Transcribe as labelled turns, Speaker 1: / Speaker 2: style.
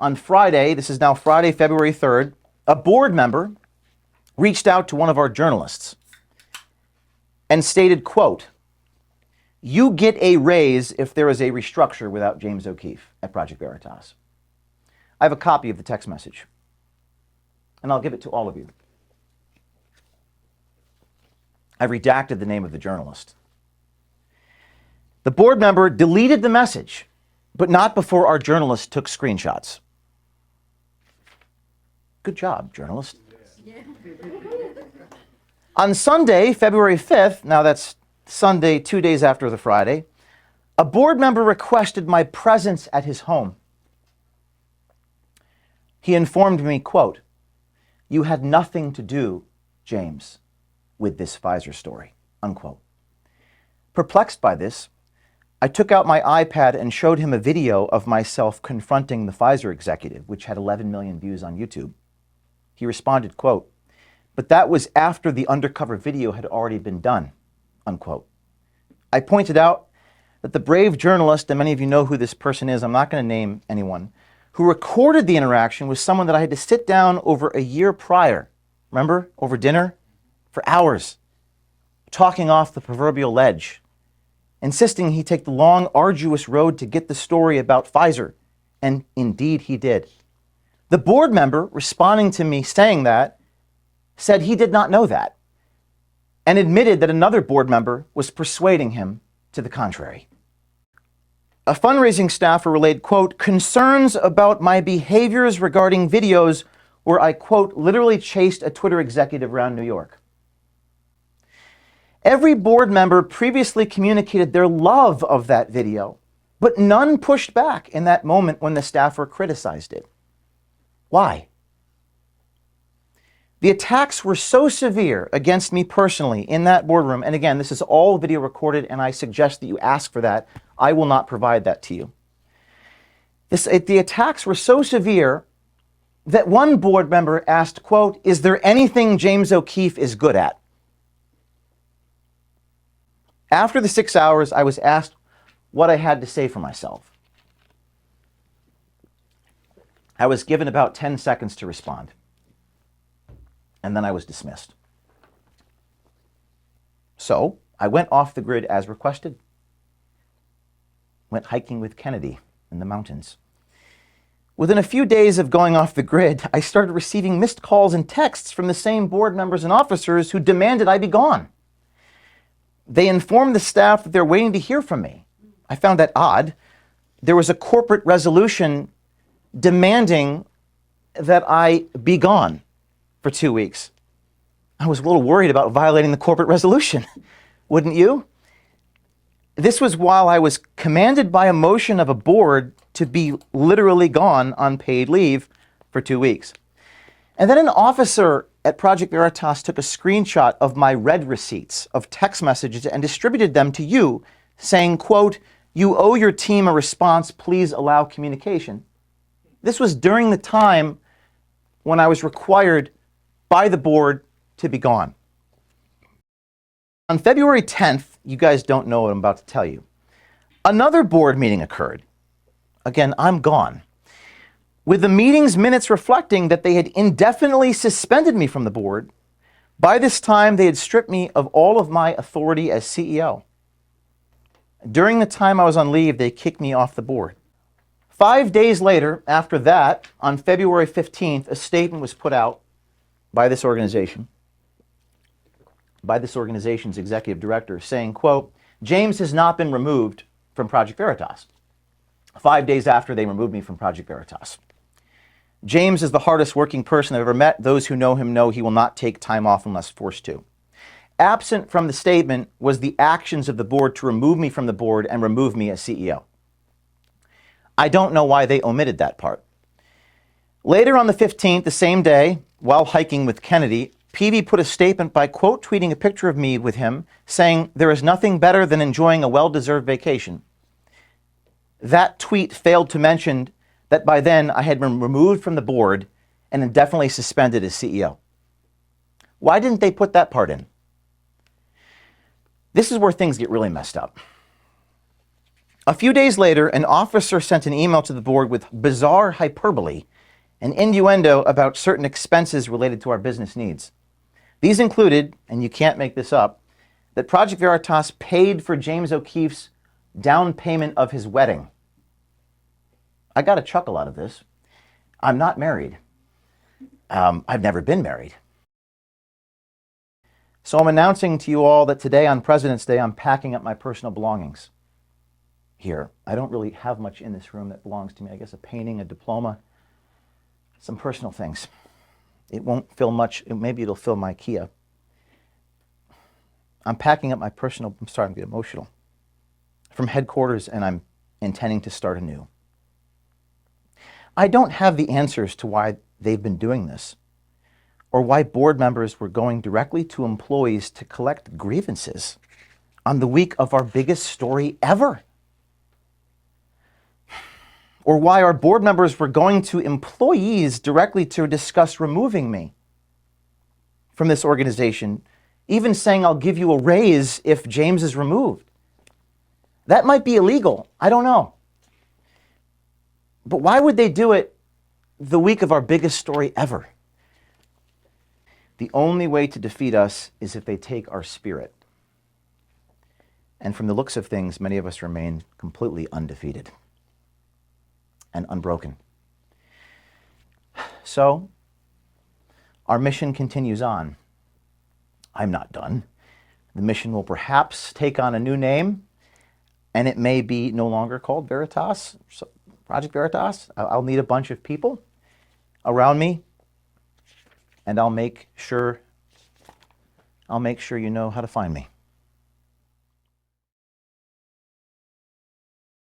Speaker 1: on Friday, this is now Friday, February 3rd, a board member reached out to one of our journalists and stated, quote, "You get a raise if there is a restructure without James O'Keefe at Project Veritas." I have a copy of the text message, and I'll give it to all of you. I've redacted the name of the journalist. The board member deleted the message, but not before our journalist took screenshots. Good job, journalist. Yeah. On Sunday, February 5th, now that's Sunday, 2 days after the Friday, a board member requested my presence at his home. He informed me, quote, "You had nothing to do, James, with this Pfizer story," unquote. Perplexed by this, I took out my iPad and showed him a video of myself confronting the Pfizer executive, which had 11 million views on YouTube. He responded, quote, "But that was after the undercover video had already been done," unquote. I pointed out that the brave journalist, and many of you know who this person is, I'm not going to name anyone, who recorded the interaction was someone that I had to sit down over a year prior, remember, over dinner, for hours, talking off the proverbial ledge, insisting he take the long, arduous road to get the story about Pfizer, and indeed he did. The board member, responding to me saying that, said he did not know that, and admitted that another board member was persuading him to the contrary. A fundraising staffer relayed, quote, "Concerns about my behaviors regarding videos where I, quote, literally chased a Twitter executive around New York." Every board member previously communicated their love of that video, but none pushed back in that moment when the staffer criticized it. Why? The attacks were so severe against me personally in that boardroom, and again, this is all video recorded, and I suggest that you ask for that. I will not provide that to you. The attacks were so severe that one board member asked, quote, "Is there anything James O'Keefe is good at?" After the 6 hours, I was asked what I had to say for myself. I was given about 10 seconds to respond, and then I was dismissed. So I went off the grid as requested. Went hiking with Kennedy in the mountains. Within a few days of going off the grid, I started receiving missed calls and texts from the same board members and officers who demanded I be gone. They informed the staff that they're waiting to hear from me. I found that odd. There was a corporate resolution demanding that I be gone for 2 weeks. I was a little worried about violating the corporate resolution, wouldn't you? This was while I was commanded by a motion of a board to be literally gone on paid leave for 2 weeks. And then an officer at Project Veritas took a screenshot of my read receipts of text messages and distributed them to you, saying, quote, "You owe your team a response, please allow communication." This was during the time when I was required by the board to be gone. On February 10th, you guys don't know what I'm about to tell you, another board meeting occurred. Again, I'm gone, with the meeting's minutes reflecting that they had indefinitely suspended me from the board. By this time, they had stripped me of all of my authority as CEO. During the time I was on leave, they kicked me off the board. 5 days later, after that, on February 15th, a statement was put out by this organization, by this organization's executive director, saying, quote, "James has not been removed from Project Veritas." 5 days after they removed me from Project Veritas. "James is the hardest working person I've ever met. Those who know him know he will not take time off unless forced to." Absent from the statement was the actions of the board to remove me from the board and remove me as CEO. I don't know why they omitted that part. Later on the 15th, the same day, while hiking with Kennedy, PV put a statement by quote tweeting a picture of me with him, saying, "There is nothing better than enjoying a well-deserved vacation." That tweet failed to mention that by then I had been removed from the board and indefinitely suspended as CEO. Why didn't they put that part in? This is where things get really messed up. A few days later, an officer sent an email to the board with bizarre hyperbole and innuendo about certain expenses related to our business needs. These included, and you can't make this up, that Project Veritas paid for James O'Keefe's down payment of his wedding. I got a chuckle out of this. I'm not married. I've never been married. So I'm announcing to you all that today on President's Day, I'm packing up my personal belongings here. I don't really have much in this room that belongs to me. I guess a painting, a diploma, some personal things. It won't fill much. Maybe it'll fill my Kia. I'm packing up my personal, I'm starting to get emotional, from headquarters, and I'm intending to start anew. I don't have the answers to why they've been doing this, or why board members were going directly to employees to collect grievances on the week of our biggest story ever, or why our board members were going to employees directly to discuss removing me from this organization, even saying I'll give you a raise if James is removed. That might be illegal. I don't know. But why would they do it the week of our biggest story ever? The only way to defeat us is if they take our spirit. And from the looks of things, many of us remain completely undefeated and unbroken. So, our mission continues on. I'm not done. The mission will perhaps take on a new name, and it may be no longer called Veritas, Project Veritas. I'll need a bunch of people around me, and I'll make sure you know how to find me.